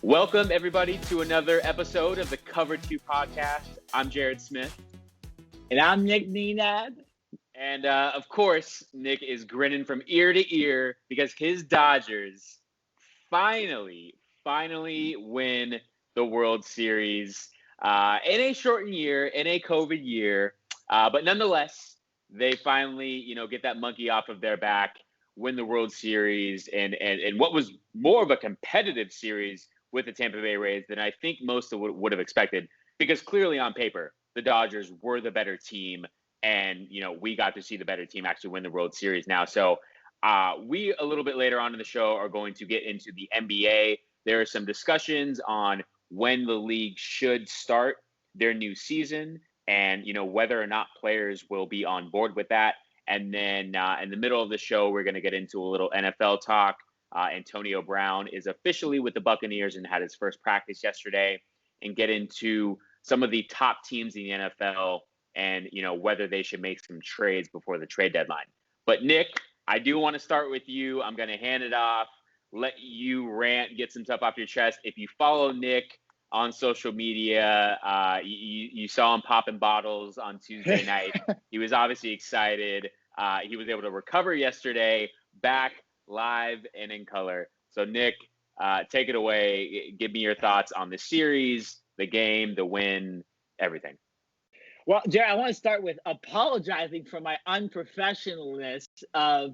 Welcome, everybody, to another episode of the Cover 2 podcast. I'm Jared Smith. And I'm Nick Nenad. And, of course, Nick is grinning from ear to ear because his Dodgers finally win the World Series in a shortened year, in a COVID year. But nonetheless, they finally, get that monkey off of their back, win the World Series, and what was more of a competitive series with the Tampa Bay Rays than I think most would have expected, because clearly on paper, the Dodgers were the better team, and, we got to see the better team actually win the World Series now. So we, a little bit later on in the show, are going to get into the NBA. There are some discussions on when the league should start their new season and, whether or not players will be on board with that. And then in the middle of the show, we're going to get into a little NFL talk. Antonio Brown is officially with the Buccaneers and had his first practice yesterday, and get into some of the top teams in the NFL and, whether they should make some trades before the trade deadline. But Nick, I do want to start with you. I'm going to hand it off, let you rant, get some stuff off your chest. If you follow Nick on social media, you saw him popping bottles on Tuesday night. He was obviously excited. He was able to recover yesterday, back live and in color. So Nick, take it away. Give me your thoughts on the series, the game, the win, everything. Well, Jared, I want to start with apologizing for my unprofessionalness.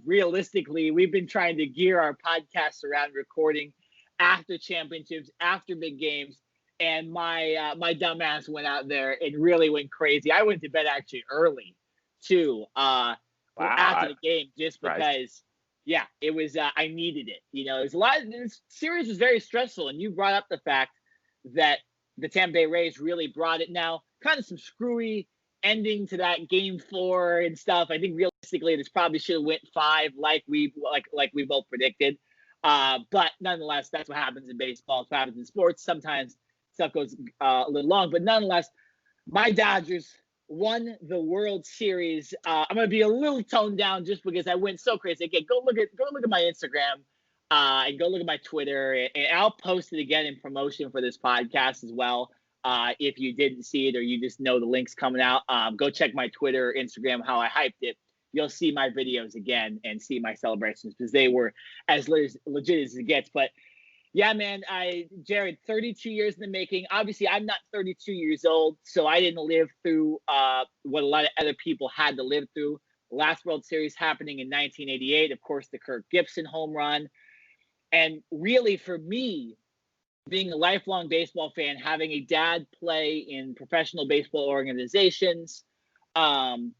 Realistically, we've been trying to gear our podcast around recording after championships, after big games, and my dumbass went out there and really went crazy. I went to bed actually early too, after the game, just because. Yeah, it was. I needed it. There's a lot. This series was very stressful, and you brought up the fact that the Tampa Bay Rays really brought it. Now, kind of some screwy ending to that Game 4 and stuff. I think realistically, this probably should have went 5, like we both predicted. But nonetheless, that's what happens in baseball. It's what happens in sports. Sometimes stuff goes a little long, but nonetheless, my Dodgers won the World Series. I'm gonna be a little toned down just because I went so crazy. Again, go look at my Instagram and go look at my Twitter, and I'll post it again in promotion for this podcast as well. If you didn't see it or you just know the link's coming out, go check my Twitter, Instagram, how I hyped it. You'll see my videos again and see my celebrations because they were as legit as it gets. But yeah, man, Jared, 32 years in the making. Obviously, I'm not 32 years old, so I didn't live through what a lot of other people had to live through. The last World Series happening in 1988, of course, the Kirk Gibson home run. And really, for me, being a lifelong baseball fan, having a dad play in professional baseball organizations, playing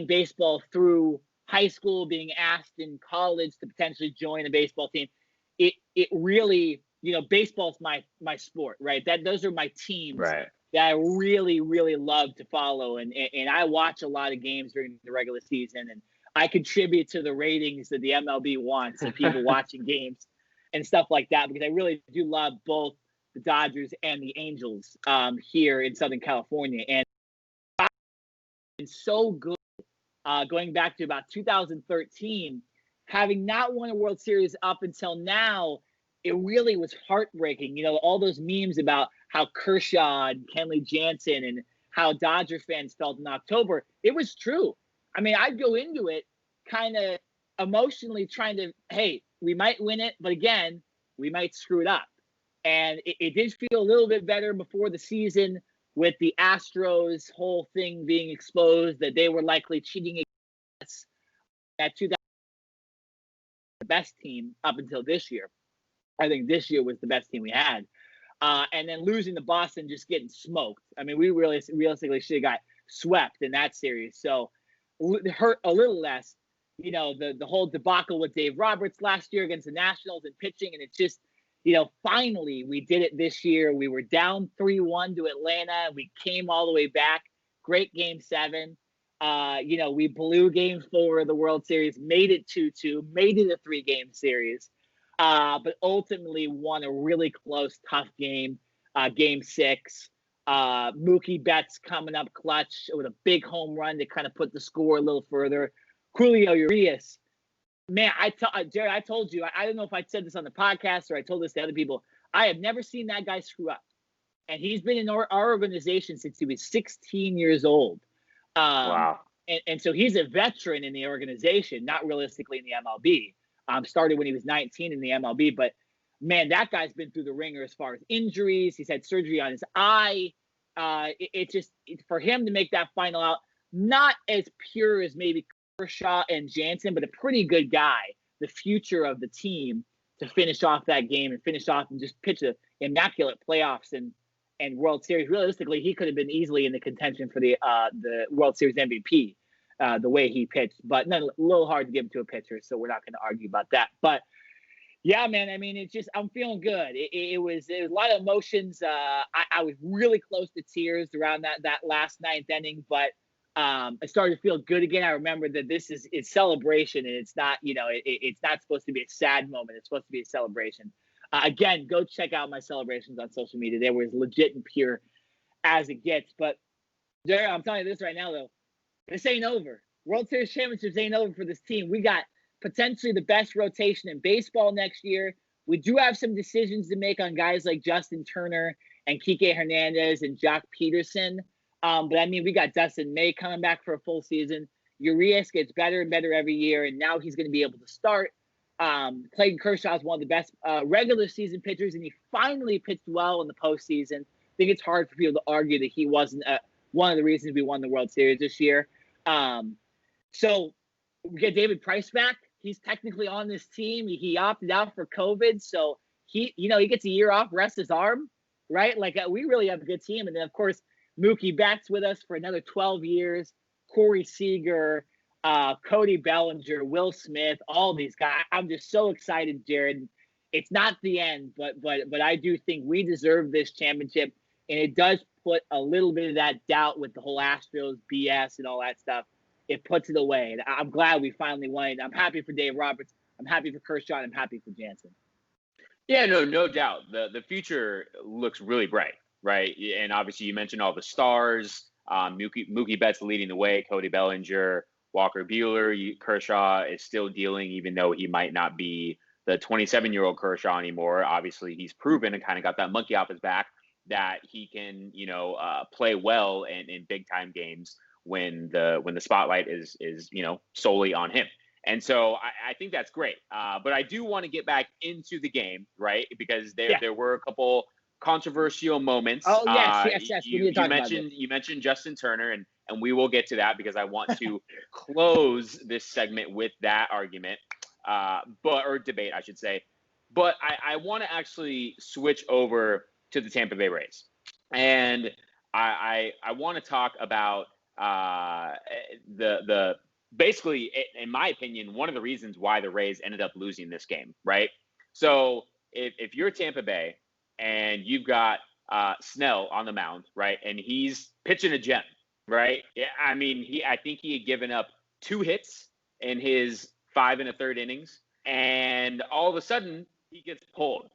baseball through high school, being asked in college to potentially join a baseball team, it really, baseball's my sport, right? Those are my teams Right. that I really, really love to follow. And I watch a lot of games during the regular season, and I contribute to the ratings that the MLB wants and people watching games and stuff like that, because I really do love both the Dodgers and the Angels here in Southern California. And it's so good going back to about 2013, having not won a World Series up until now. It really was heartbreaking. All those memes about how Kershaw and Kenley Jansen and how Dodger fans felt in October. It was true. I mean, I'd go into it kind of emotionally trying to, hey, we might win it, but again, we might screw it up. And it did feel a little bit better before the season with the Astros whole thing being exposed, that they were likely cheating against that 2000 the best team up until this year. I think this year was the best team we had. And then losing to Boston, just getting smoked. I mean, we really realistically should have got swept in that series. So it hurt a little less, the whole debacle with Dave Roberts last year against the Nationals and pitching. And it's just, finally we did it this year. We were down 3-1 to Atlanta. We came all the way back. Great Game 7. We blew Game 4 of the World Series, made it 2-2, made it a 3-game series. But ultimately won a really close, tough game, Game 6. Mookie Betts coming up clutch with a big home run to kind of put the score a little further. Julio Urias, man, Jared, I told you, I don't know if I said this on the podcast or I told this to other people. I have never seen that guy screw up. And he's been in our organization since he was 16 years old. Wow. And so he's a veteran in the organization, not realistically in the MLB. Started when he was 19 in the MLB. But, man, that guy's been through the ringer as far as injuries. He's had surgery on his eye. For him to make that final out, not as pure as maybe Kershaw and Jansen, but a pretty good guy, the future of the team, to finish off that game and finish off and just pitch an immaculate playoffs and World Series. Realistically, he could have been easily in the contention for the World Series MVP, the way he pitched. But a little hard to give to a pitcher, so we're not going to argue about that. But yeah, man, I mean, it's just, I'm feeling good. It was a lot of emotions. I was really close to tears around that last ninth inning, but I started to feel good again. I remember that this is celebration, and it's not, it's not supposed to be a sad moment. It's supposed to be a celebration. Again, go check out my celebrations on social media. They were as legit and pure as it gets. But, Jared, I'm telling you this right now, though. This ain't over. World Series championships ain't over for this team. We got potentially the best rotation in baseball next year. We do have some decisions to make on guys like Justin Turner and Kike Hernandez and Jock Peterson. But, I mean, we got Dustin May coming back for a full season. Urias gets better and better every year, and now he's going to be able to start. Clayton Kershaw is one of the best regular season pitchers, and he finally pitched well in the postseason. I think it's hard for people to argue that he wasn't one of the reasons we won the World Series this year. So we get David Price back. He's technically on this team. He opted out for COVID, so he gets a year off, rest his arm, right? Like we really have a good team. And then of course Mookie Betts with us for another 12 years. Corey Seager. Cody Bellinger, Will Smith, all these guys. I'm just so excited, Jared. It's not the end, but I do think we deserve this championship, and it does put a little bit of that doubt with the whole Astros BS and all that stuff. It puts it away, and I'm glad we finally won it. I'm happy for Dave Roberts. I'm happy for Kershaw. And I'm happy for Jansen. Yeah, no doubt. The future looks really bright, right? And obviously, you mentioned all the stars. Mookie Betts leading the way. Cody Bellinger. Walker Buehler, Kershaw is still dealing, even though he might not be the 27-year-old Kershaw anymore. Obviously, he's proven and kind of got that monkey off his back that he can, play well in big time games when the spotlight is solely on him. And so I think that's great. But I do want to get back into the game, right? Because there were a couple controversial moments. Oh yes. You mentioned Justin Turner, and we will get to that because I want to close this segment with that argument, or debate, I should say. But I want to actually switch over to the Tampa Bay Rays, and I want to talk about the basically, in my opinion, one of the reasons why the Rays ended up losing this game, right? So if you're Tampa Bay and you've got Snell on the mound, right, and he's pitching a gem, right? Yeah, I mean, I think he had given up 2 hits in his 5 1/3 innings, and all of a sudden he gets pulled.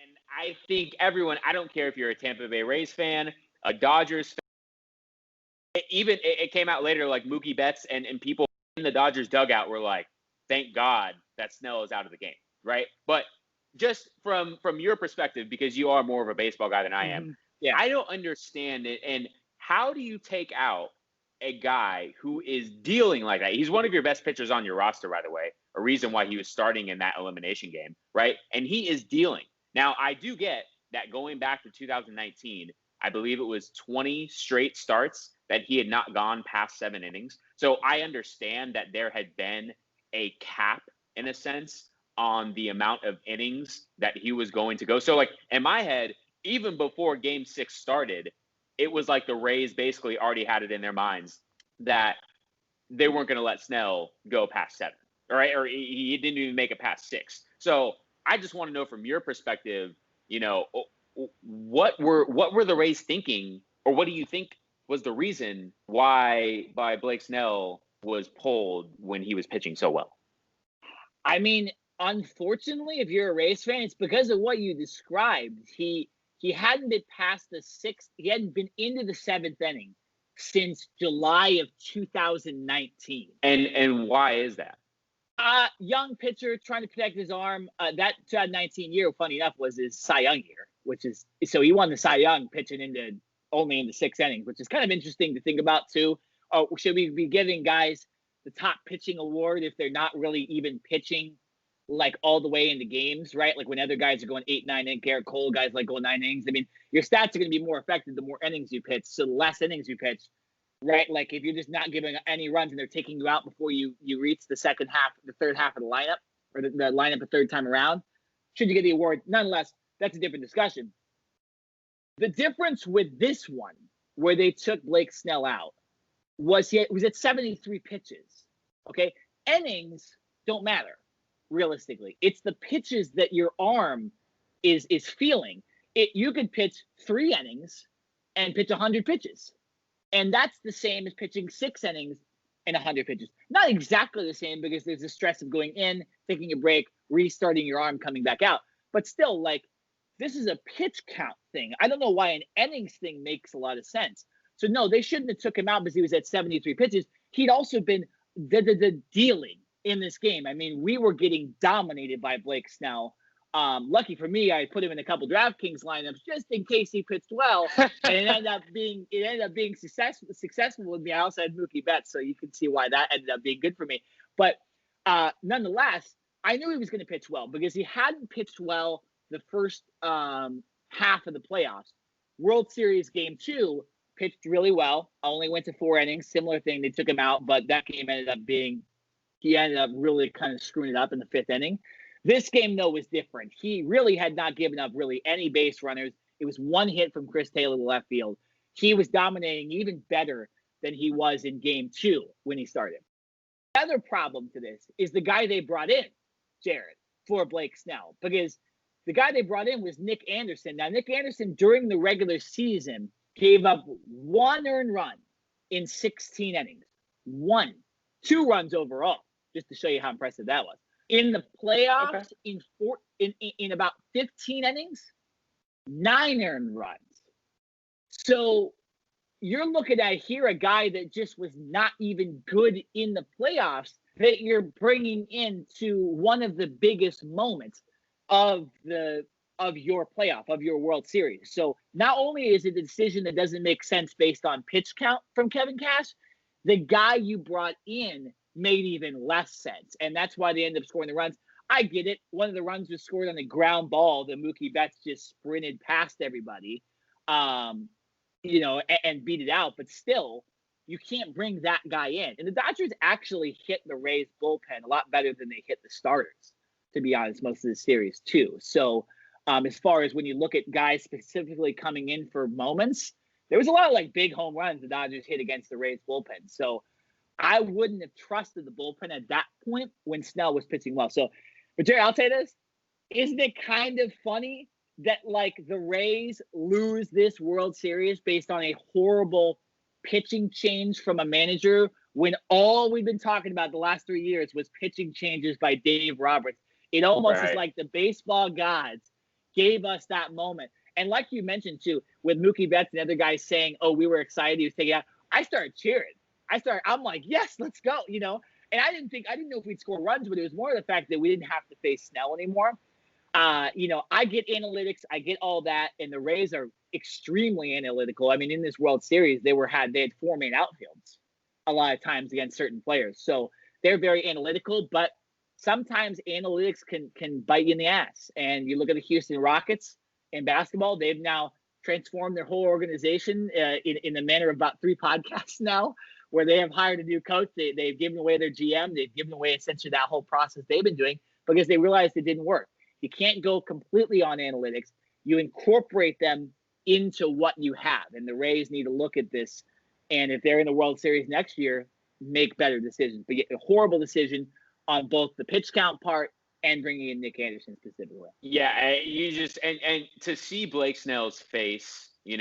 And I think everyone, I don't care if you're a Tampa Bay Rays fan, a Dodgers fan, it came out later, like Mookie Betts and people in the Dodgers dugout were like, thank God that Snell is out of the game, right? But just from your perspective, because you are more of a baseball guy than I am, I don't understand it. And how do you take out a guy who is dealing like that? He's one of your best pitchers on your roster, by the way, a reason why he was starting in that elimination game, right? And he is dealing. Now, I do get that going back to 2019, I believe it was 20 straight starts that he had not gone past 7 innings. So I understand that there had been a cap, in a sense, on the amount of innings that he was going to go. So, like, in my head, even before Game 6 started, it was like the Rays basically already had it in their minds that they weren't going to let Snell go past 7, right? Or he didn't even make it past 6. So I just want to know from your perspective, what were the Rays thinking, or what do you think was the reason why Blake Snell was pulled when he was pitching so well? I mean, unfortunately, if you're a Rays fan, it's because of what you described. He hadn't been past the 6th. He hadn't been into the 7th inning since July of 2019. And why is that? Young pitcher trying to protect his arm. That 2019 year, funny enough, was his Cy Young year, which is so he won the Cy Young pitching only into 6 innings, which is kind of interesting to think about too. Should we be giving guys the top pitching award if they're not really even pitching like all the way into games, right? Like when other guys are going 8, 9 innings, Garrett Cole guys like going 9 innings. I mean, your stats are going to be more effective the more innings you pitch. So the less innings you pitch, right? Like if you're just not giving any runs and they're taking you out before you reach the third half of the lineup, or the lineup a third time around, should you get the award? Nonetheless, that's a different discussion. The difference with this one, where they took Blake Snell out, was he was at 73 pitches. Okay, innings don't matter realistically. It's the pitches that your arm is feeling. You could pitch 3 innings and pitch 100 pitches. And that's the same as pitching 6 innings and 100 pitches. Not exactly the same because there's the stress of going in, taking a break, restarting your arm, coming back out. But still, like, this is a pitch count thing. I don't know why an innings thing makes a lot of sense. So, no, they shouldn't have took him out because he was at 73 pitches. He'd also been the dealing in this game. I mean, we were getting dominated by Blake Snell. Lucky for me, I put him in a couple DraftKings lineups just in case he pitched well, and it ended up being successful with me. I also had Mookie Betts, so you can see why that ended up being good for me. But nonetheless, I knew he was going to pitch well because he hadn't pitched well the first half of the playoffs. World Series Game 2 pitched really well. Only went to 4 innings. Similar thing. They took him out, but that game he ended up really kind of screwing it up in the 5th inning. This game, though, was different. He really had not given up really any base runners. It was 1 hit from Chris Taylor to left field. He was dominating even better than he was in Game 2 when he started. The other problem to this is the guy they brought in, Jared, for Blake Snell, because the guy they brought in was Nick Anderson. Now, Nick Anderson, during the regular season, gave up 1 earned run in 16 innings. 1. 2 runs overall, just to show you how impressive that was. In the playoffs, in about 15 innings, 9 earned runs. So you're looking at here a guy that just was not even good in the playoffs that you're bringing into one of the biggest moments of your playoff, of your World Series. So not only is it a decision that doesn't make sense based on pitch count from Kevin Cash, the guy you brought in made even less sense. And that's why they ended up scoring the runs. I get it. One of the runs was scored on a ground ball that Mookie Betts just sprinted past everybody, and beat it out. But still, you can't bring that guy in. And the Dodgers actually hit the Rays bullpen a lot better than they hit the starters, to be honest, most of the series too. So as far as when you look at guys specifically coming in for moments, there was a lot of like big home runs the Dodgers hit against the Rays bullpen. So I wouldn't have trusted the bullpen at that point when Snell was pitching well. So, but Jerry, I'll say this. Isn't it kind of funny that like the Rays lose this World Series based on a horrible pitching change from a manager when all we've been talking about the last 3 years was pitching changes by Dave Roberts? It almost is like the baseball gods gave us that moment. And like you mentioned too, with Mookie Betts and other guys saying, oh, we were excited he was taking out, I started cheering. I'm like, yes, let's go, And I didn't know if we'd score runs, but it was more the fact that we didn't have to face Snell anymore. I get analytics, I get all that, and the Rays are extremely analytical. I mean, in this World Series, they had 4 main outfields a lot of times against certain players. So they're very analytical, but sometimes analytics can bite you in the ass. And you look at the Houston Rockets in basketball, they've now transformed their whole organization in the manner of about 3 podcasts now, where they have hired a new coach. They've given away their GM. They've given away essentially that whole process they've been doing because they realized it didn't work. You can't go completely on analytics. You incorporate them into what you have. And the Rays need to look at this. And if they're in the World Series next year, make better decisions. But a horrible decision on both the pitch count part and bringing in Nick Anderson specifically. Yeah, you just and to see Blake Snell's face, in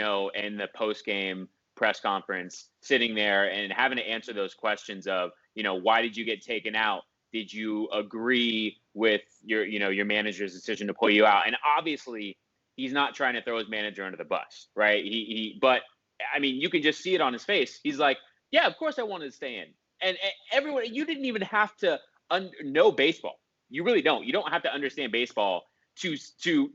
the post-game press conference, sitting there and having to answer those questions of, why did you get taken out? Did you agree with your manager's decision to pull you out? And obviously, he's not trying to throw his manager under the bus, right? But I mean, you can just see it on his face. He's like, yeah, of course I wanted to stay in. And everyone, you didn't even have to know baseball. You really don't. You don't have to understand baseball to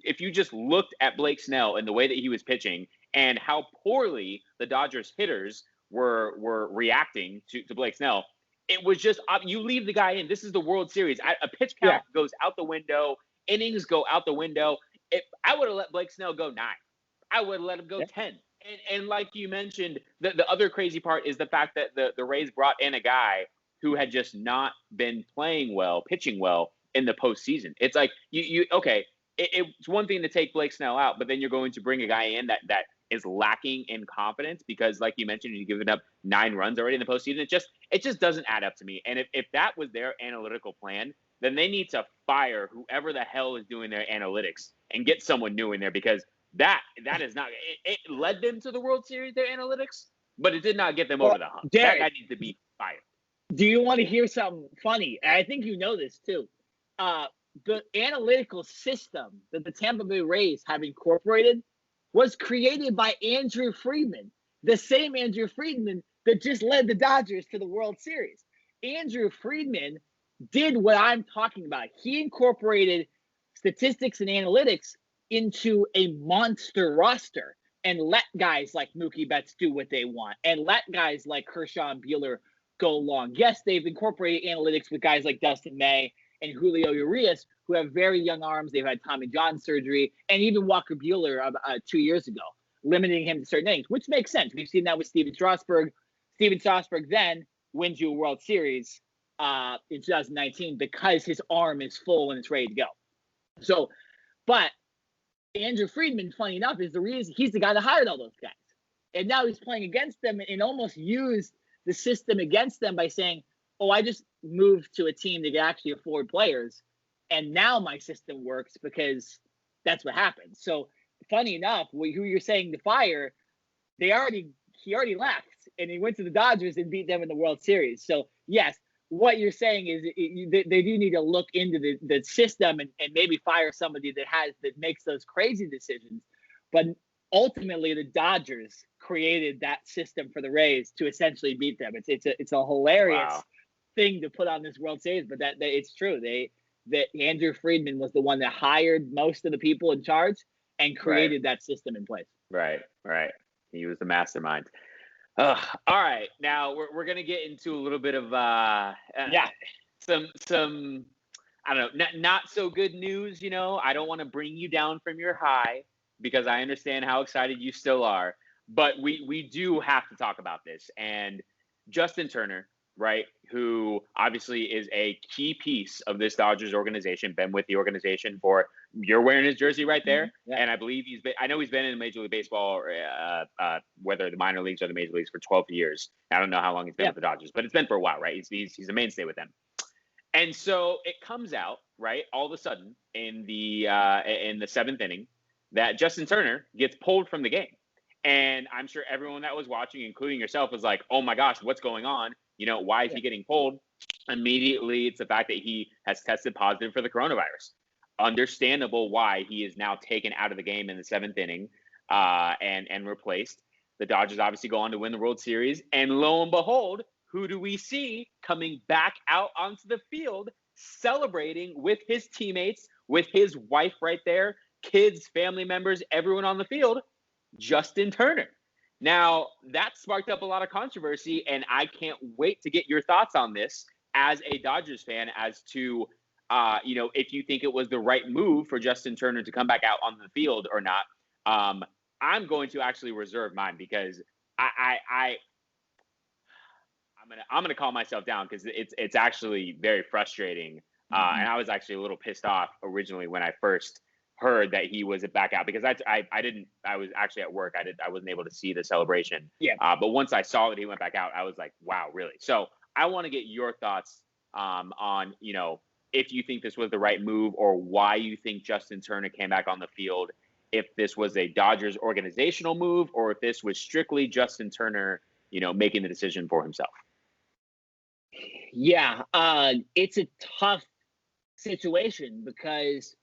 if you just looked at Blake Snell and the way that he was pitching and how poorly the Dodgers hitters were reacting to Blake Snell. It was just you leave the guy in. This is the World Series. A pitch count goes out the window. Innings go out the window. I would have let Blake Snell go 9. I would have let him go 10. And like you mentioned, the other crazy part is the fact that the Rays brought in a guy who had just not been playing well, pitching well in the postseason. It's like it's one thing to take Blake Snell out, but then you're going to bring a guy in that is lacking in confidence because, like you mentioned, you've given up 9 runs already in the postseason. It just doesn't add up to me. And if that was their analytical plan, then they need to fire whoever the hell is doing their analytics and get someone new in there because that is not it led them to the World Series, their analytics, but it did not get them over the hump. Derek, that guy needs to be fired. Do you want to hear something funny? I think you know this too. The analytical system that the Tampa Bay Rays have incorporated was created by Andrew Friedman, the same Andrew Friedman that just led the Dodgers to the World Series. Andrew Friedman did what I'm talking about. He incorporated statistics and analytics into a monster roster and let guys like Mookie Betts do what they want and let guys like Kershaw and Buehler go long. Yes, they've incorporated analytics with guys like Dustin May and Julio Urias, who have very young arms. They've had Tommy John surgery, and even Walker Buehler 2 years ago, limiting him to certain innings, which makes sense. We've seen that with Steven Strasburg. Steven Strasburg then wins you a World Series in 2019 because his arm is full and it's ready to go. So, but Andrew Friedman, funny enough, is the reason he's the guy that hired all those guys. And now he's playing against them and almost used the system against them by saying, oh, I just moved to a team that can actually afford players. And now my system works because that's what happened. So funny enough, who you're saying to fire, he already left and he went to the Dodgers and beat them in the World Series. So yes, what you're saying is they do need to look into the system and maybe fire somebody that makes those crazy decisions. But ultimately, the Dodgers created that system for the Rays to essentially beat them. It's a hilarious thing to put on this World Series, but that it's true. That Andrew Friedman was the one that hired most of the people in charge and created that system in place. Right. He was the mastermind. All right, now we're gonna get into a little bit of some I don't know, not so good news. You know, I don't want to bring you down from your high because I understand how excited you still are, but we do have to talk about this. And Justin Turner, right, who obviously is a key piece of this Dodgers organization, been with the organization for, you're wearing his jersey right there, and I believe I know he's been in Major League Baseball, whether the minor leagues or the major leagues, for 12 years. I don't know how long he's been with the Dodgers, but it's been for a while, right? He's a mainstay with them. And so it comes out, right, all of a sudden in the 7th inning that Justin Turner gets pulled from the game. And I'm sure everyone that was watching, including yourself, was like, oh my gosh, what's going on? You know, why is he getting pulled? Immediately, it's the fact that he has tested positive for the coronavirus. Understandable why he is now taken out of the game in the 7th inning and replaced. The Dodgers obviously go on to win the World Series. And lo and behold, who do we see coming back out onto the field celebrating with his teammates, with his wife right there, kids, family members, everyone on the field? Justin Turner. Now, that sparked up a lot of controversy, and I can't wait to get your thoughts on this as a Dodgers fan as to, if you think it was the right move for Justin Turner to come back out on the field or not. I'm going to actually reserve mine because I'm gonna calm myself down because it's actually very frustrating, and I was actually a little pissed off originally when I first heard that he was back out because I was actually at work. I wasn't able to see the celebration. But once I saw that he went back out, I was like, wow, really? So I want to get your thoughts on, if you think this was the right move or why you think Justin Turner came back on the field, if this was a Dodgers organizational move or if this was strictly Justin Turner, making the decision for himself. Yeah, it's a tough situation because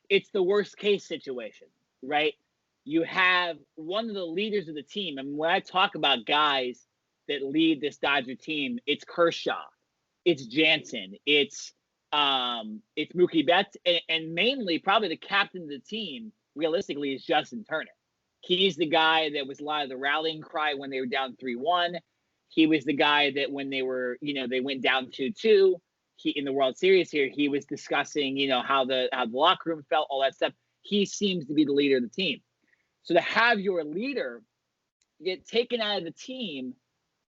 it's the worst case situation, right? You have one of the leaders of the team. And when I talk about guys that lead this Dodger team, it's Kershaw, it's Jansen, it's It's Mookie Betts, and mainly probably the captain of the team, realistically, is Justin Turner. He's the guy that was a lot of the rallying cry when they were down 3-1. He was the guy that when they were, they went down 2-2, in the World Series here, he was discussing, how the locker room felt, all that stuff. He seems to be the leader of the team. So to have your leader get taken out of the team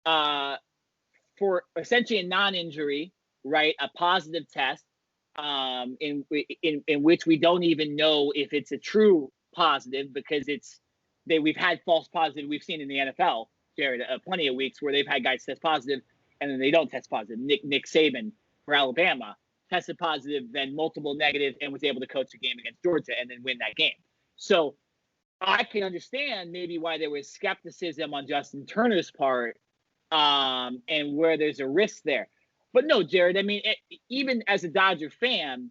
for essentially a non-injury, right? A positive test, in which we don't even know if it's a true positive, because we've had false positive. We've seen in the NFL, Jared, plenty of weeks where they've had guys test positive and then they don't test positive. Nick Saban for Alabama tested positive, then multiple negative, and was able to coach the game against Georgia and then win that game. So I can understand maybe why there was skepticism on Justin Turner's part, and where there's a risk there. But no, Jared, I mean, even as a Dodger fan,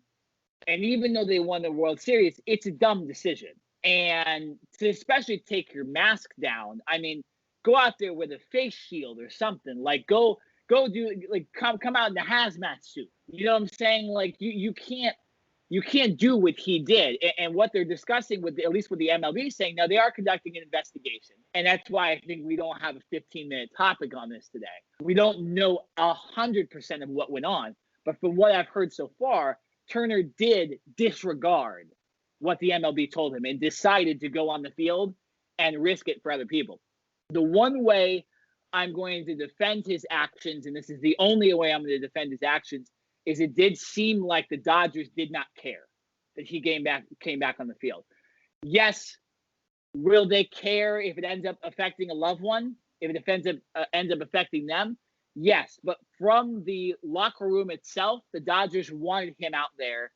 and even though they won the World Series, it's a dumb decision. And to especially take your mask down, I mean, go out there with a face shield or something. Like go do, like, come out in a hazmat suit. You know what I'm saying? Like you can't do what he did. And what they're discussing at least with the MLB, saying now they are conducting an investigation. And that's why I think we don't have a 15-minute topic on this today. We don't know 100% of what went on. But from what I've heard so far, Turner did disregard what the MLB told him and decided to go on the field and risk it for other people. The one way I'm going to defend his actions, and this is the only way I'm going to defend his actions, is it did seem like the Dodgers did not care that he came back on the field. Yes, will they care if it ends up affecting a loved one? If it ends up affecting them? Yes, but from the locker room itself, the Dodgers wanted him out there,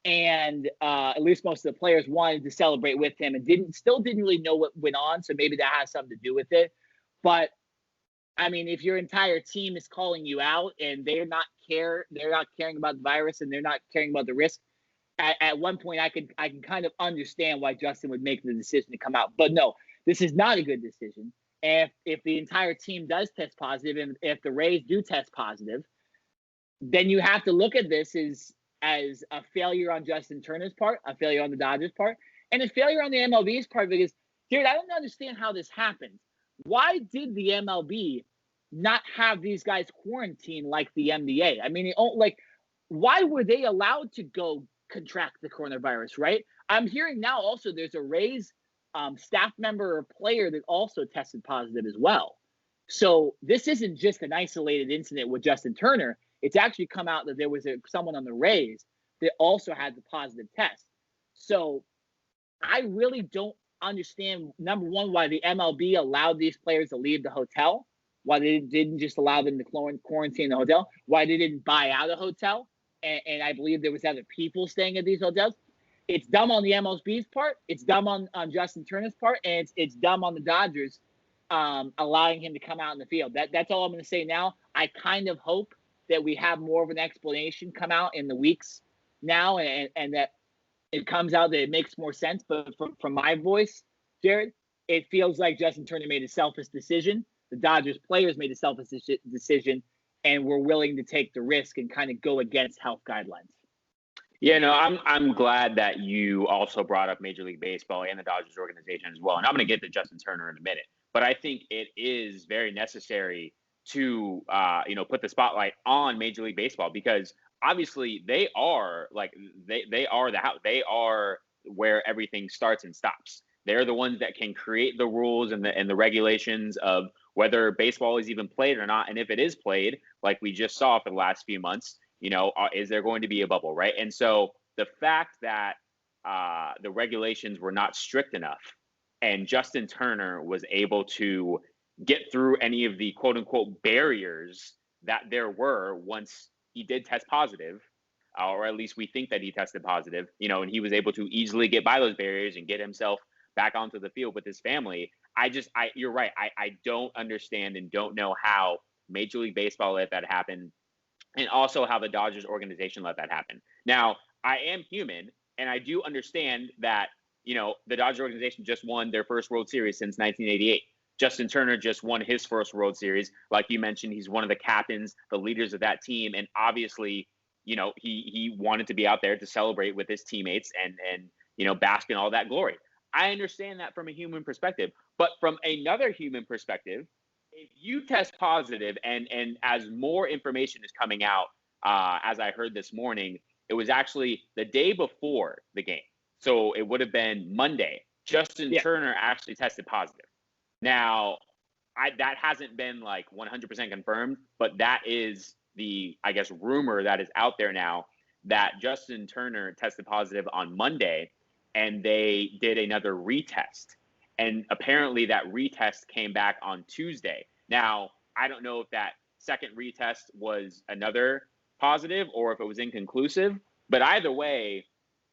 and at least most of the players wanted to celebrate with him, and still didn't really know what went on, so maybe that has something to do with it. But I mean, if your entire team is calling you out and they're not caring about the virus and they're not caring about the risk, at one point I can kind of understand why Justin would make the decision to come out. But no, this is not a good decision. And if the entire team does test positive, and if the Rays do test positive, then you have to look at this as a failure on Justin Turner's part, a failure on the Dodgers' part, and a failure on the MLB's part. Because, Jared, I don't understand how this happened. Why did the MLB not have these guys quarantined like the NBA? I mean, why were they allowed to go contract the coronavirus, right? I'm hearing now also there's a Rays staff member or player that also tested positive as well. So this isn't just an isolated incident with Justin Turner. It's actually come out that there was someone on the Rays that also had the positive test. So I really don't understand, number one, why the MLB allowed these players to leave the hotel, why they didn't just allow them to quarantine the hotel, why they didn't buy out a hotel, and I believe there was other people staying at these hotels. It's dumb on the MLB's part, it's dumb on Justin Turner's part, and it's dumb on the Dodgers allowing him to come out in the field. That's all I'm going to say now. I kind of hope that we have more of an explanation come out in the weeks now, and that it comes out that it makes more sense. But from my voice, Jared, it feels like Justin Turner made a selfish decision. The Dodgers players made a selfish decision and were willing to take the risk and kind of go against health guidelines. Yeah, no, I'm glad that you also brought up Major League Baseball and the Dodgers organization as well. And I'm going to get to Justin Turner in a minute. But I think it is very necessary to, put the spotlight on Major League Baseball, because obviously they are they are the house. They are where everything starts and stops. They're the ones that can create the rules and the regulations of whether baseball is even played or not. And if it is played, like we just saw for the last few months, is there going to be a bubble, right? And so the fact that the regulations were not strict enough and Justin Turner was able to get through any of the quote unquote barriers that there were once he did test positive, or at least we think that he tested positive, and he was able to easily get by those barriers and get himself back onto the field with his family. You're right. I don't understand and don't know how Major League Baseball let that happen, and also how the Dodgers organization let that happen. Now, I am human, and I do understand that, the Dodgers organization just won their first World Series since 1988. Justin Turner just won his first World Series. Like you mentioned, he's one of the captains, the leaders of that team. And obviously, he wanted to be out there to celebrate with his teammates and bask in all that glory. I understand that from a human perspective, but from another human perspective, if you test positive and as more information is coming out, as I heard this morning, it was actually the day before the game. So it would have been Monday. Justin Turner actually tested positive. Now, that hasn't been like 100% confirmed, but that is the, I guess, rumor that is out there now, that Justin Turner tested positive on Monday and they did another retest. And apparently that retest came back on Tuesday. Now, I don't know if that second retest was another positive or if it was inconclusive, but either way,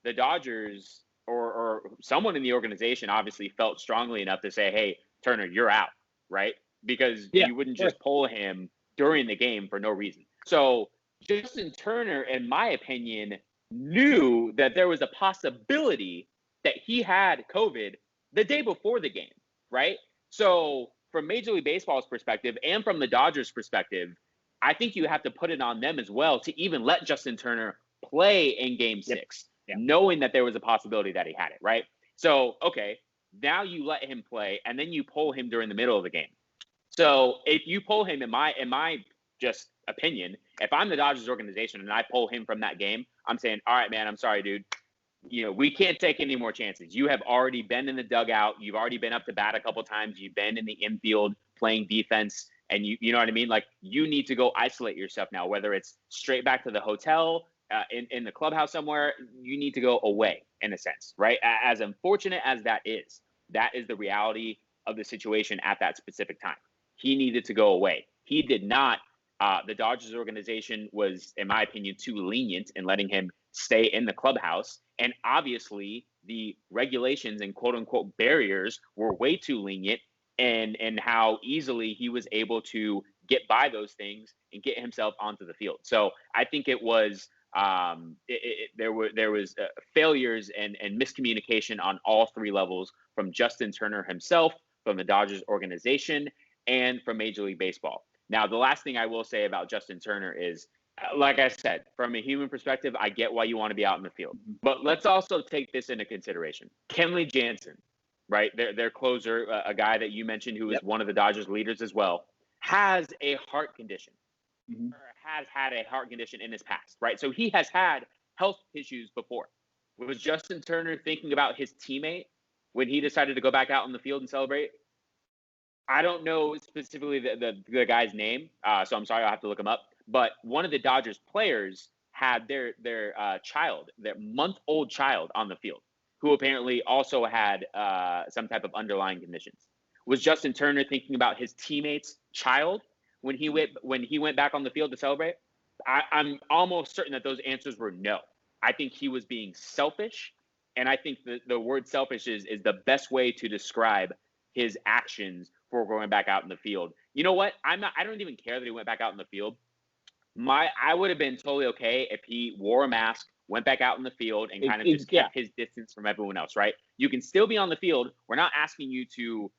the Dodgers or someone in the organization obviously felt strongly enough to say, hey, Turner, you're out, right? Because you wouldn't just pull him during the game for no reason. So Justin Turner, in my opinion, knew that there was a possibility that he had COVID the day before the game, right? So from Major League Baseball's perspective and from the Dodgers' perspective, I think you have to put it on them as well to even let Justin Turner play in Game 6, knowing that there was a possibility that he had it, right? So, okay, now you let him play, and then you pull him during the middle of the game. So if you pull him, in my just opinion, if I'm the Dodgers organization and I pull him from that game, I'm saying, all right, man, I'm sorry, dude. We can't take any more chances. You have already been in the dugout. You've already been up to bat a couple times. You've been in the infield playing defense. And you know what I mean? Like, you need to go isolate yourself now, whether it's straight back to the hotel, in the clubhouse somewhere. You need to go away, in a sense, right? As unfortunate as that is the reality of the situation at that specific time. He needed to go away. He did not. The Dodgers organization was, in my opinion, too lenient in letting him stay in the clubhouse. And obviously, the regulations and quote-unquote barriers were way too lenient, and how easily he was able to get by those things and get himself onto the field. So I think it was there was failures and miscommunication on all three levels, from Justin Turner himself, from the Dodgers organization, and from Major League Baseball. Now, the last thing I will say about Justin Turner is, like I said, from a human perspective, I get why you want to be out in the field. But let's also take this into consideration. Kenley Jansen, right, their closer, a guy that you mentioned who is one of the Dodgers leaders as well, has a heart condition, or has had a heart condition in his past, right? So he has had health issues before. Was Justin Turner thinking about his teammate when he decided to go back out on the field and celebrate? I don't know specifically the guy's name, so I'm sorry, I'll have to look him up. But one of the Dodgers players had their child, their month-old child, on the field, who apparently also had some type of underlying conditions. Was Justin Turner thinking about his teammate's child when he went back on the field to celebrate? I'm almost certain that those answers were no. I think he was being selfish, and I think the word selfish is the best way to describe his actions for going back out in the field. You know what? I don't even care that he went back out in the field. I would have been totally okay if he wore a mask, went back out in the field, and kind of just kept his distance from everyone else, right? You can still be on the field. We're not asking you to,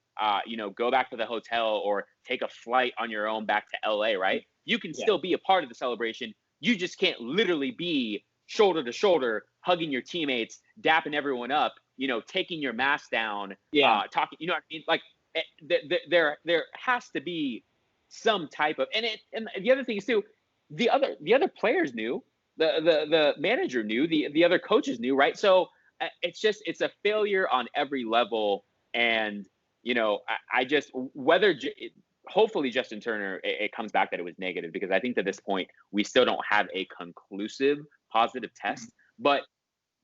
go back to the hotel or take a flight on your own back to LA, right? You can still be a part of the celebration. You just can't literally be shoulder to shoulder, hugging your teammates, dapping everyone up, taking your mask down, talking, you know what I mean? Like, there has to be some type of, and the other thing is too, the other players knew, the manager knew, the other coaches knew, right? So it's a failure on every level. And I just, hopefully Justin Turner, it comes back that it was negative, because I think to this point we still don't have a conclusive positive test. But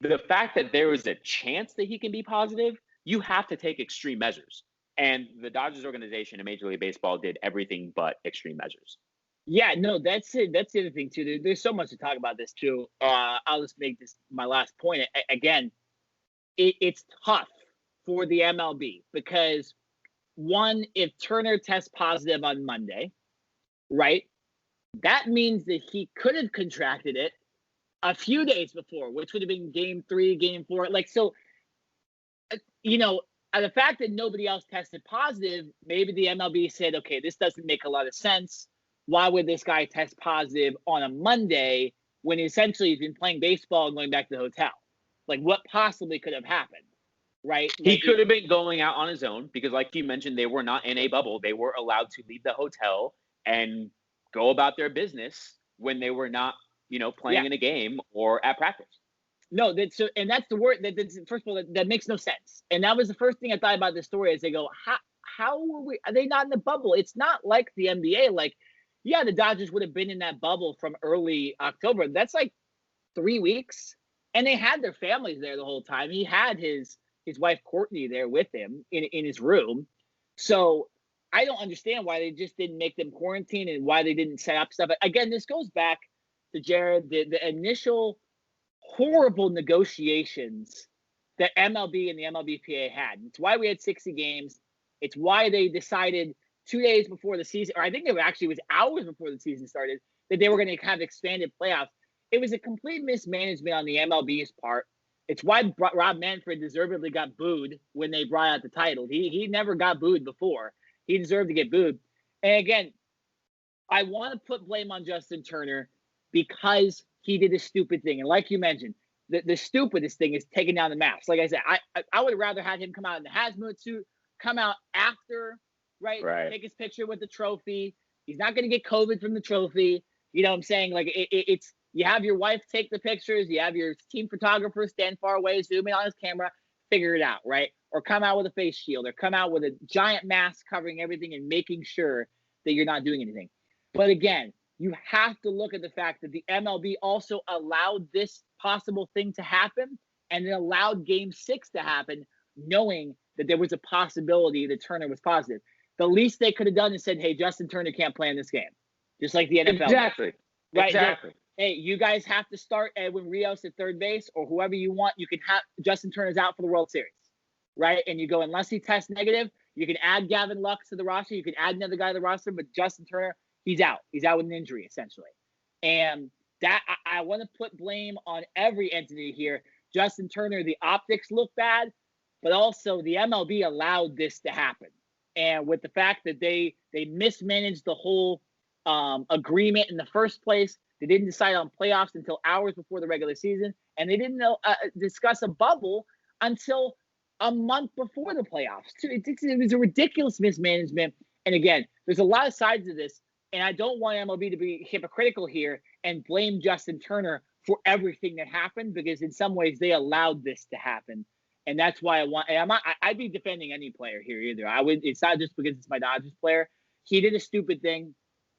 the fact that there is a chance that he can be positive, you have to take extreme measures. And the Dodgers organization and Major League Baseball did everything but extreme measures. Yeah, no, that's it. That's the other thing too. There's so much to talk about this too. I'll just make this my last point. Again, it's tough for the MLB because, one, if Turner tests positive on Monday, right, that means that he could have contracted it a few days before, which would have been Game 3, Game 4. Like, so, the fact that nobody else tested positive, maybe the MLB said, okay, this doesn't make a lot of sense. Why would this guy test positive on a Monday when essentially he's been playing baseball and going back to the hotel. Like, what possibly could have happened, right? He Like, could have been going out on his own because, like you mentioned, they were not in a bubble. They were allowed to leave the hotel and go about their business when they were not, playing in a game or at practice. No, that's the word. First of all, that makes no sense. And that was the first thing I thought about this story. Is they go, are they not in the bubble? It's not like the NBA. Like, yeah, the Dodgers would have been in that bubble from early October. That's like 3 weeks, and they had their families there the whole time. He had his wife Courtney there with him in his room. So I don't understand why they just didn't make them quarantine and why they didn't set up stuff. Again, this goes back to Jared, the initial horrible negotiations that MLB and the MLBPA had. It's why we had 60 games. It's why they decided 2 days before the season, or I think it was hours before the season started, that they were going to have expanded playoffs. It was a complete mismanagement on the MLB's part. It's why Rob Manfred deservedly got booed when they brought out the title. He never got booed before. He deserved to get booed. And again, I want to put blame on Justin Turner because he did a stupid thing. And like you mentioned, the stupidest thing is taking down the mask. Like I said, I would rather have him come out in the hazmat suit, come out after, right? Take his picture with the trophy. He's not going to get COVID from the trophy. You know what I'm saying? Like, it's you have your wife take the pictures. You have your team photographer stand far away, zoom in on his camera, figure it out, right? Or come out with a face shield or come out with a giant mask covering everything and making sure that you're not doing anything. But again, you have to look at the fact that the MLB also allowed this possible thing to happen and it allowed Game 6 to happen, knowing that there was a possibility that Turner was positive. The least they could have done is said, hey, Justin Turner can't play in this game, just like the NFL. Exactly. Right? Exactly. Hey, you guys have to start Edwin Rios at third base or whoever you want. You can have Justin Turner's out for the World Series, right? And you go, unless he tests negative, you can add Gavin Lux to the roster. You can add another guy to the roster, but Justin Turner, he's out. He's out with an injury, essentially. And that I want to put blame on every entity here. Justin Turner, the optics look bad, but also the MLB allowed this to happen. And with the fact that they mismanaged the whole agreement in the first place, they didn't decide on playoffs until hours before the regular season, and they didn't discuss a bubble until a month before the playoffs. It was a ridiculous mismanagement. And again, there's a lot of sides to this, and I don't want MLB to be hypocritical here and blame Justin Turner for everything that happened, because in some ways they allowed this to happen. And that's why I'd be defending any player here either. It's not just because it's my Dodgers player. He did a stupid thing.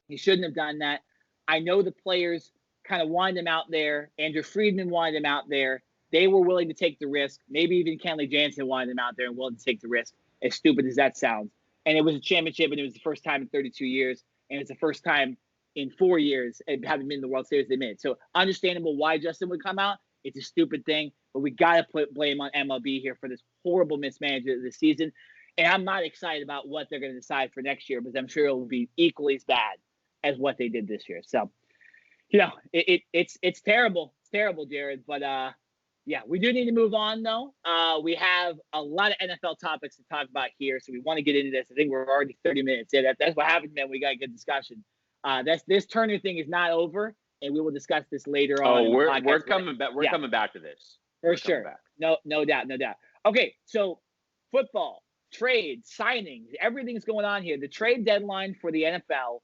He shouldn't have done that. I know the players kind of wanted him out there. Andrew Friedman wanted him out there. They were willing to take the risk. Maybe even Kenley Jansen wanted him out there and willing to take the risk, as stupid as that sounds. And it was a championship, and it was the first time in 32 years, and it's the first time in 4 years and having been in the World Series they made. So understandable why Justin would come out. It's a stupid thing, but we got to put blame on MLB here for this horrible mismanagement of the season. And I'm not excited about what they're going to decide for next year, because I'm sure it will be equally as bad as what they did this year. So, it's terrible. It's terrible, Jared. But yeah, we do need to move on though. We have a lot of NFL topics to talk about here, so we want to get into this. I think we're already 30 minutes in. That's what happens, man. We got a good discussion. This Turner thing is not over, and we will discuss this later on. Oh, we're coming back. We're coming back to this for sure. No doubt. Okay, so football, trades, signings, everything's going on here. The trade deadline for the NFL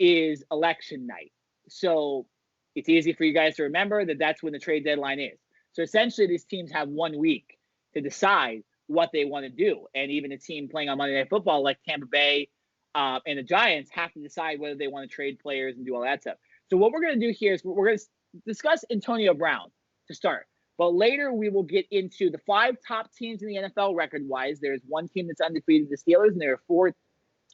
is election night, so it's easy for you guys to remember that that's when the trade deadline is. So essentially, these teams have 1 week to decide what they want to do, and even a team playing on Monday Night Football like Tampa Bay and the Giants have to decide whether they want to trade players and do all that stuff. So what we're going to do here is we're going to discuss Antonio Brown to start. But later we will get into the 5 top teams in the NFL record-wise. There's one team that's undefeated, the Steelers, and there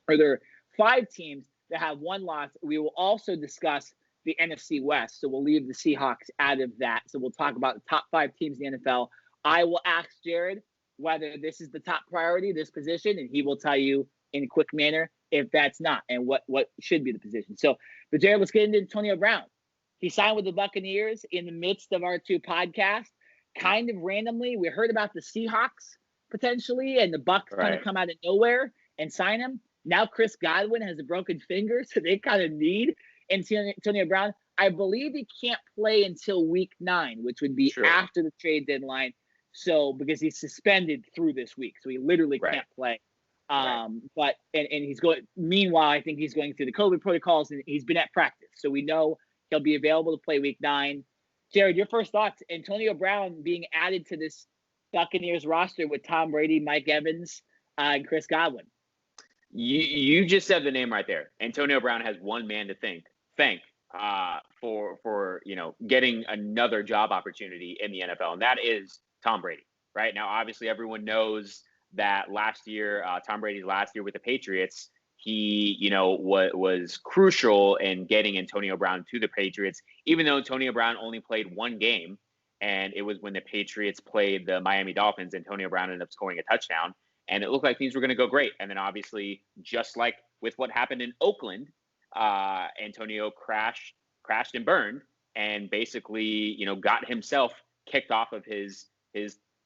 are 5 teams that have 1 loss. We will also discuss the NFC West. So we'll leave the Seahawks out of that. So we'll talk about the top 5 teams in the NFL. I will ask Jared whether this is the top priority, this position, and he will tell you in a quick manner if that's not, and what should be the position. So, but Jared, let's get into Antonio Brown. He signed with the Buccaneers in the midst of our 2 podcasts. Kind of randomly, we heard about the Seahawks potentially, and the Bucs kind of come out of nowhere and sign him. Now Chris Godwin has a broken finger, so they kind of need Antonio Brown. I believe he can't play until week 9, which would be after the trade deadline. So because he's suspended through this week, so he literally can't play. But he's going. Meanwhile, I think he's going through the COVID protocols, and he's been at practice, so we know he'll be available to play week 9. Jared, your first thoughts? Antonio Brown being added to this Buccaneers roster with Tom Brady, Mike Evans, and Chris Godwin. You just said the name right there. Antonio Brown has one man to thank for getting another job opportunity in the NFL, and that is Tom Brady. Right now, obviously, everyone knows that last year, Tom Brady's last year with the Patriots, he was crucial in getting Antonio Brown to the Patriots, even though Antonio Brown only played one game, and it was when the Patriots played the Miami Dolphins. Antonio Brown ended up scoring a touchdown. And it looked like things were going to go great. And then obviously, just like with what happened in Oakland, Antonio crashed and burned and basically, got himself kicked off of his